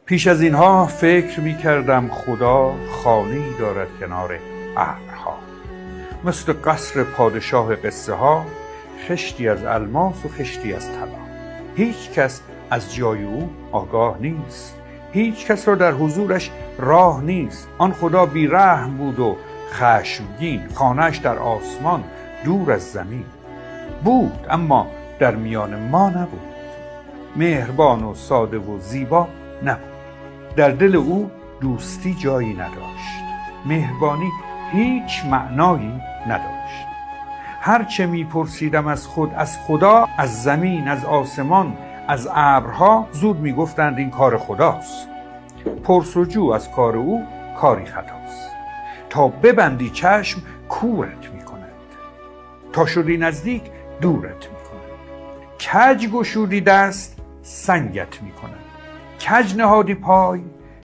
پیش از اینها فکر می کردم خدا خانه‌ای دارد کنار ابرها، مثل قصر پادشاه قصه ها، خشتی از الماس و خشتی از طلا. هیچ کس از جای او آگاه نیست، هیچ کس را در حضورش راه نیست. آن خدا بی رحم بود و خشمگین، خانه‌اش در آسمان دور از زمین بود، اما در میان ما نبود. مهربان و ساده و زیبا نبود. در دل او دوستی جایی نداشت، مهربانی هیچ معنایی نداشت. هرچه میپرسیدم از خود، از خدا، از زمین، از آسمان، از ابرها، زود میگفتند این کار خداست. پرسجو از کار او کاری خطاست. تا ببندی چشم کورت میکند، تا شدی نزدیک دورت میکند. کج گشودی دست سنگت میکند، کج نهادی پای